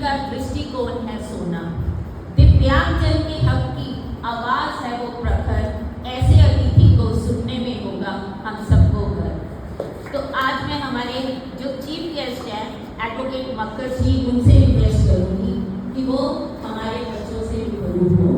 जिनका दृष्टिकोण है सोना। दिव्यांगजन के हक की आवाज है वो प्रखर, ऐसे अतिथि को सुनने में होगा हम सबको गर्व। तो आज मैं हमारे जो चीफ गेस्ट हैं एडवोकेट मक्कर जी, उनसे रिक्वेस्ट करूंगी कि वो हमारे बच्चों से रूबरू हो।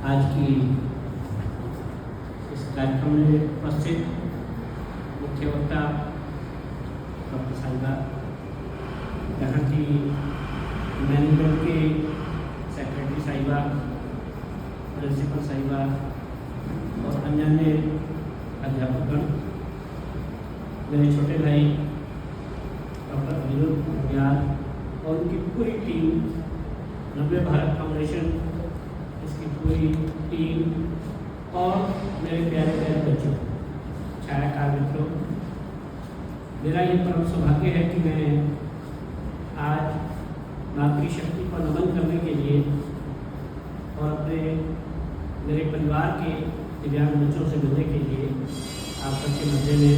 आज की इस कार्यक्रम में उपस्थित मुख्य वक्ता डॉक्टर साहिबा, यहाँ की मैनेजमेंट के सेक्रेटरी साहिबा, प्रिंसिपल साहिबा और अन्य अध्यापकगण, मेरे छोटे भाई डॉक्टर अनिरुद्ध बुनियाल और उनकी पूरी टीम, नव्य भारत फाउंडेशन, इसकी पूरी टीम और मेरे प्यारे प्यारे बच्चों, छायाकार मित्रों, मेरा ये परम सौभाग्य है कि मैं आज मातृशक्ति को नमन करने के लिए और अपने मेरे परिवार के दिव्यांग बच्चों से मिलने के लिए आप सबके मध्य में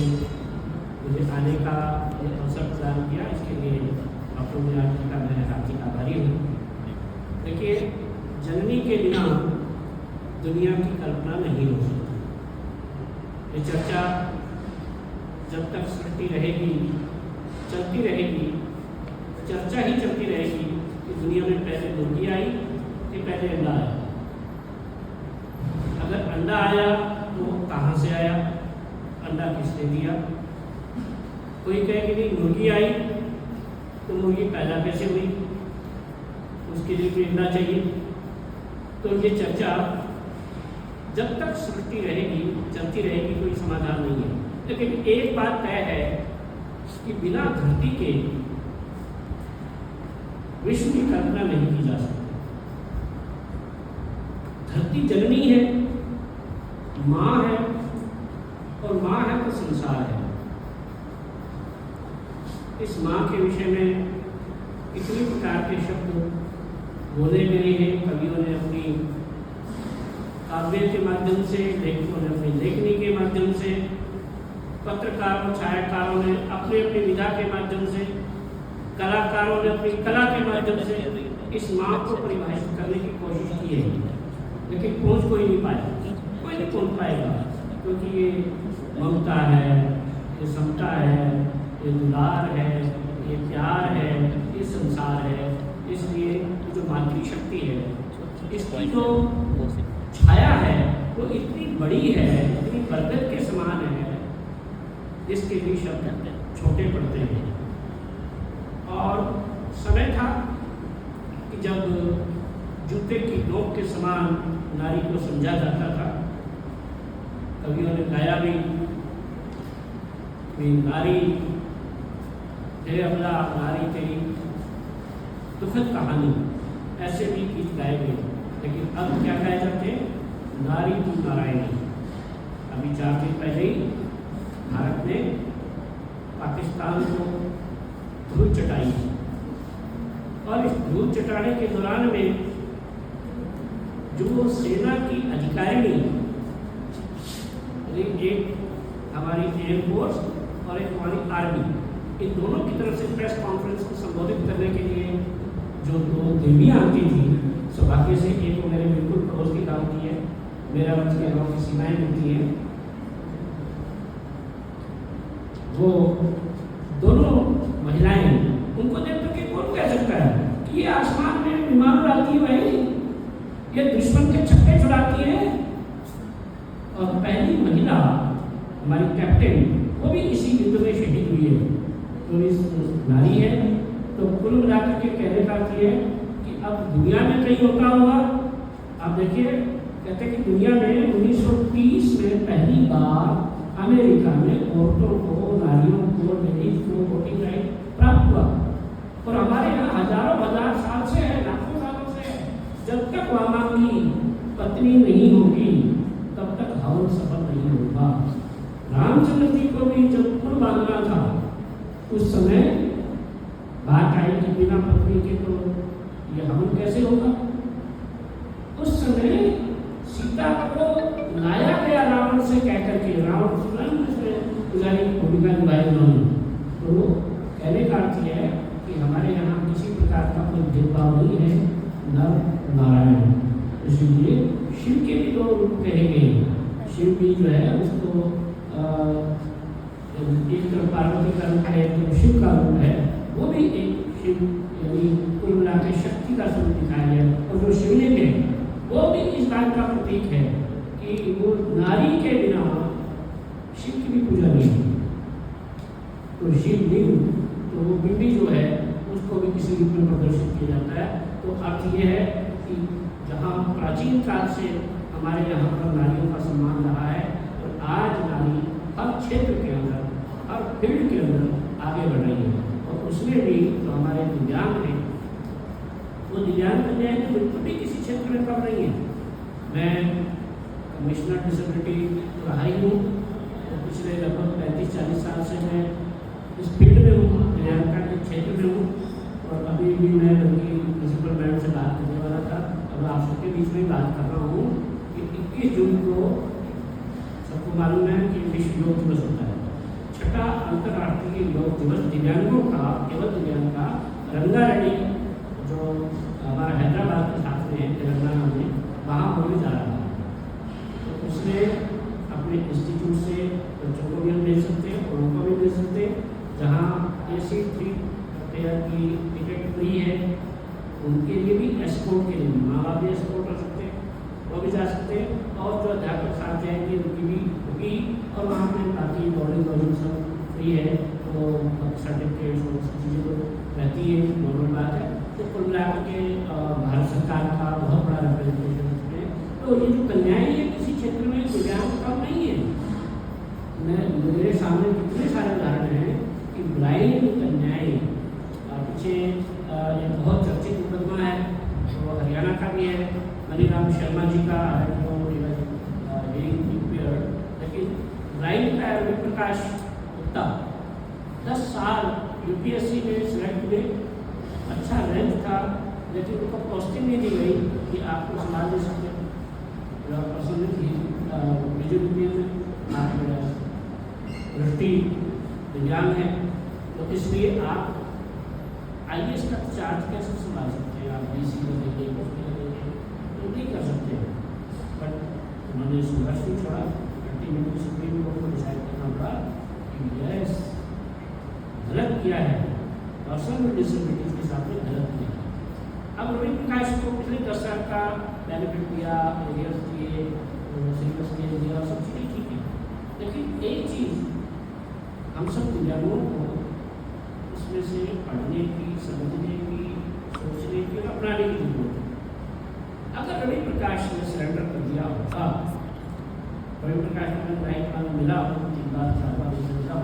मुझे आने का अवसर प्रदान किया। इसके लिए डॉक्टर बुनियाल जी का मैं हार्दिक आभारी हूँ। देखिए, जननी के बिना दुनिया की कल्पना नहीं हो सकती। ये चर्चा जब तक सृष्टि रहेगी, चलती रहेगी, चर्चा ही चलती रहेगी कि दुनिया में पहले मुर्गी आई कि पहले अंडा आया। अगर अंडा आया तो कहाँ से आया, अंडा किसने दिया? कोई कहे कि नहीं मुर्गी आई तो मुर्गी पैदा कैसे हुई, उसके लिए कोई अंडा चाहिए। तो ये चर्चा जब तक सृष्टि रहेगी, चलती रहेगी, कोई समाधान नहीं है। लेकिन एक बात तय है कि बिना धरती के विश्व की कल्पना नहीं की जा सकती। धरती जननी है, माँ है, और माँ है तो संसार है। इस माँ के विषय में इतनी प्रकार के शब्द बोले गए हैं। कवियों ने अपनी काव्य के माध्यम से, लेखकों ने अपनी लेखनी के माध्यम से, पत्रकारों छायाकारों ने अपने अपनी विधा के माध्यम से, कलाकारों ने अपनी कला के माध्यम से इस माँ को परिभाषित करने की कोशिश की है। लेकिन पहुँच कोई नहीं पाया, कोई नहीं पहुँच पाएगा, क्योंकि ये ममता है, ये समता है, ये दुलार है, ये प्यार है, ये संसार है। इसलिए जो मातृशक्ति है, इसकी जो छाया है वो इतनी बड़ी है, इतनी बरगद के समान है, जिसके भी शब्द छोटे पड़ते हैं। और समय था कि जब जूते की नोक के समान नारी को समझा जाता था। कवियों ने गाया भी, नारी हे अबला नारी तेरी दुखद कहानी, ऐसे भी गीत गाए गए। लेकिन अब क्या गाए जाते हैं? नारी तू नारायणी। अभी 4 दिन पहले ही भारत ने पाकिस्तान को धूल चटाई, और इस धूल चटाने के दौरान में जो सेना की अधिकारिणी, एक हमारी एयरफोर्स और एक हमारी आर्मी, इन दोनों की तरफ से प्रेस कॉन्फ्रेंस को संबोधित करने के लिए जो 2 देवियाँ आती थी, सौभाग्य से एक को मेरे बिल्कुल पड़ोस के गाँव की है, मेरा वंश के गाँव की सीमाएँ मिलती हैं। वो दोनों महिलाएं, उनको देख करके कौन कह सकता है कि ये आसमान में विमान उड़ाती है भाई, ये दुश्मन के छक्के छुड़ाती है। और पहली महिला हमारी कैप्टन, वो भी इसी युद्ध में शहीद हुई है। तो इस नारी है। तो कुल मिलाकर के कहने का अर्थ ये है कि अब दुनिया में कहीं होता हुआ, आप देखिए, कहते हैं कि दुनिया में 1930 में पहली बार अमेरिका में औरतों को, नारियों को, लेडीज को वोटिंग राइट प्राप्त हुआ। और हमारे यहाँ हजारों हजार साल से है, लाखों सालों से है। जब तक वामांगी पत्नी नहीं होगी तब तक हवन सफल नहीं होगा। रामचंद्र जी को भी जब कुल बांधना था उस समय बात आई कि बिना पत्नी के तो ये हवन कैसे होगा। उस समय सीता को लाया गया रावण से कहकर के, रावण स्वयं इसमें पुजारी की भूमिका निभाई उन्होंने। तो कहने का अर्थ यह है कि हमारे यहाँ किसी प्रकार का कोई भेदभाव नहीं है, नर नारायण। इसलिए शिव के भी दो रूप कहे गए। शिव भी जो है उसको एक तरफ पार्वती का रूप है, एक तरफ शिव का रूप है। वो भी एक शिव यानी कुल मिला के शक्ति का स्वरूप दिखाया गया। और जो शिवलिंग है वो भी इस बात का प्रतीक है कि वो नारी के बिना शिव की भी पूजा नहीं है। तो शिवलिंग तो वो बिंदी जो है उसको भी किसी रूप में प्रदर्शित किया जाता है। तो अर्थ ये है कि जहाँ प्राचीन काल से हमारे यहाँ पर नारियों का सम्मान रहा है, और आज नारी हर क्षेत्र के अंदर, हर फील्ड के अंदर आगे बढ़ रही है। और उसमें भी जो हमारे दिव्यांग हैं वो दिव्यांग कन्याएं तो बिल्कुल भी किसी क्षेत्र में कम नहीं है। मैं कमिश्नर डिसेबिलिटी रहा ही हूँ, तो पिछले लगभग 35-40 साल से मैं इस फील्ड में हूँ, दिव्यांगता के क्षेत्र में हूँ। और अभी भी मैं बल्कि प्रिंसिपल मैडम से बात करने वाला था, अब आप सबके बीच में बात कर रहा हूँ कि 21 जून को सबको मालूम है कि विश्व योग दिवस होता है। छठा अंतर्राष्ट्रीय योग दिवस दिव्यांगों का, केवल दिव्यांग का रंगारेड्डी जो हमारा हैदराबाद के साथ में तेलंगाना में, वहाँ होने जा रहा है। तो उसमें अपने इंस्टीट्यूट से बच्चों को भी हम भेज सकते हैं और उनको भी भेज सकते हैं। जहाँ AC 3 पेयर की टिकट फ्री है, उनके लिए भी एस्कोर्ट के लिए भी माँ बाप भी एस्कोर्ट कर सकते हैं, वो भी जा सकते हैं। और जो अध्यापक साथ जाएंगे उनकी भी होगी। और वहाँ पे बाकी बॉर्डिंग लॉजिंग सब फ्री है, तो सर्टिफिकेट और सब चीज़ें तो रहती है, नॉर्मल बात है। तो कुल मिलाकर के भारत सरकार का बहुत बड़ा रिप्रेजेंटेशन है। तो ये जो कन्याएं हैं किसी क्षेत्र में दिव्यांग कम नहीं है। मेरे सामने कितने सारे उदाहरण हैं कि ब्लाइंड कन्याएं, पीछे एक बहुत चर्चित मुकदमा है तो हरियाणा का भी है, मनीराम शर्मा जी का है जो लेकिन ब्लाइंड का है प्रकाश गुप्ता, 10 साल UPSC में सिलेक्ट हुए, अच्छा रैंक था, लेकिन उनको पोस्टिंग नहीं दी गई कि आपको संभाल दे सकते मेजोरिटी में आप दृष्टि दिव्यांग है, तो इसलिए आप IAS का चार्ज कैसे संभाल सकते हैं। आप DC को देंगे, तो नहीं कर सकते। बट उन्होंने संघर्ष नहीं छोड़ा, अल्टीमेटली सुप्रीम कोर्ट को डिसाइड करना पड़ा कि यस गलत किया है, पर्सन विद डिसेबिलिटीज के साथ में गलत किया। अब रवि प्रकाश को पिछले 10 साल का बेनिफिट दिया, एरियर्स दिए, सिलेबस दिया, सब चीज़ें ठीक है। लेकिन एक चीज़ हम सब दिव्यांगों को उसमें से पढ़ने की, समझने की, सोचने की और अपनाने की जरूरत है। अगर रवि प्रकाश ने सरेंडर कर दिया होता, रवि प्रकाश को राइट मालूम मिला, 3 बार 4 बार समझा,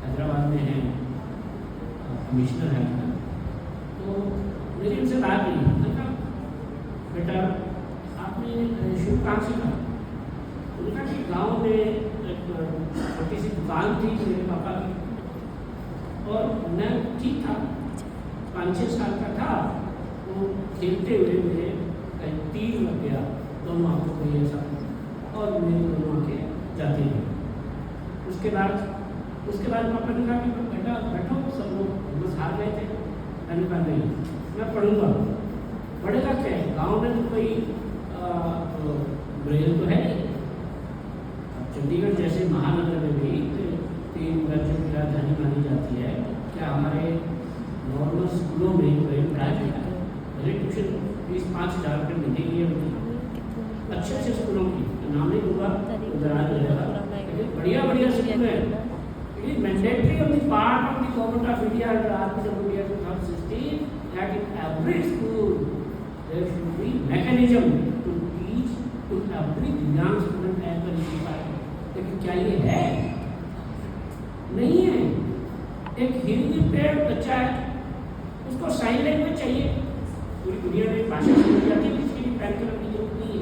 हैदराबाद में है कमिश्नर है, तो मेरी उनसे बात हुई, मैंने कहा बेटा आपने शुरू कहाँ से कहा। उन्होंने कहा कि गाँव में एक छोटी सी दुकान थी मेरे पापा की, और मैं ठीक था, 5-6 साल का था, तो खेलते हुए मेरे कहीं तीर लग गया दोनों आँखों को ये सब, और मेरी दोनों आँखें जाती रही। उसके बाद पापा ने कहा कि बेटा बैठो, सब लोग बस हार गए थे। मैंने कहा नहीं, मैं पढ़ूंगा। पढ़ेगा क्या, गाँव में तो कोई ब्रेल तो है नहीं। चंडीगढ़ जैसे महानगर में भी 3 राज्यों की राजधानी मानी जाती है, क्या हमारे नॉर्मल स्कूलों में ब्रेल पढ़ाया जाता है। मेरे ट्यूशन फीस 5,000 रुपये मिलेगी है, अच्छे स्कूलों की नाम नहीं दूंगा, बढ़िया स्कूल है। It is mandatory on the part of the government of India under RPW 2016 that in every school there should be mechanism to teach to every young student as per required. लेकिन क्या ये है? नहीं है। एक हिंदी पेड़ बच्चा है, उसको साइन लैंग्वेज चाहिए, पूरी दुनिया में भाषा समझ जाती है, इसके लिए पैन करने की जरूरत नहीं है।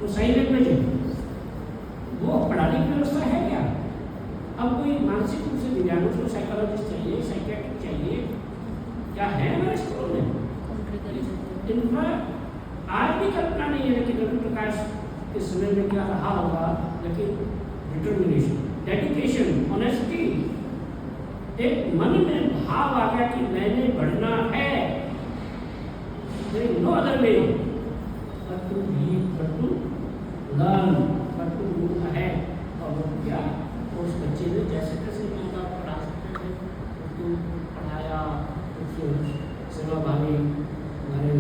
वो सही लैंग्वेज है। वो पढ़ाने की व्यवस्था है क्या? अब कोई मानसिक रूप से दिव्यांग को साइकोलॉजिस्ट चाहिए, साइकेट्रिक चाहिए, क्या है हमारे स्कूलों में? इनका आज भी कल्पना नहीं है कि रवि प्रकाश के समय में क्या रहा होगा, लेकिन डिटर्मिनेशन, डेडिकेशन, ऑनेस्टी, एक मन में भाव आ गया कि मैंने बढ़ना है, no other way but to read, but to learn, but to move ahead। और वो क्या, उस बच्चे ने जैसे तैसे माँ बाप पढ़ा सकते थे, उसको पढ़ाया, उसको सेवा भावी हमारे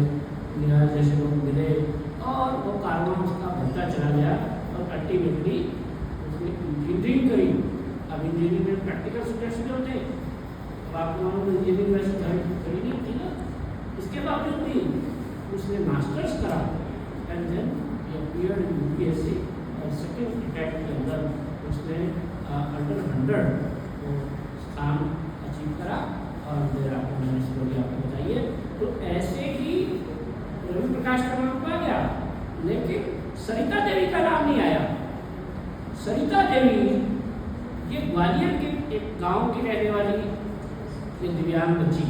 निराज जैसे लोग मिले और वो कारवां उसका बढ़ता चला गया और अल्टीमेटली उसने इंजीनियरिंग करी। अब इंजीनियरिंग में प्रैक्टिकल सब्जेक्ट्स भी होते हैं, अब आप लोगों को इंजीनियरिंग वैसे करी नहीं थी ना, इसके बावजूद भी उसने मास्टर्स करा एंड देन ही अपीयर्ड इन यूपीएससी और सेकंड अटैम्प्ट के अंदर उसने अंडर 100 वो स्थान अचीव करा। और फिर आपको मैंने स्टोरी आपको बताइए, तो ऐसे ही रवि प्रकाश का नाम आ गया, लेकिन सरिता देवी का नाम नहीं आया। सरिता देवी ये ग्वालियर के एक गांव की रहने वाली ये दिव्यांग बच्ची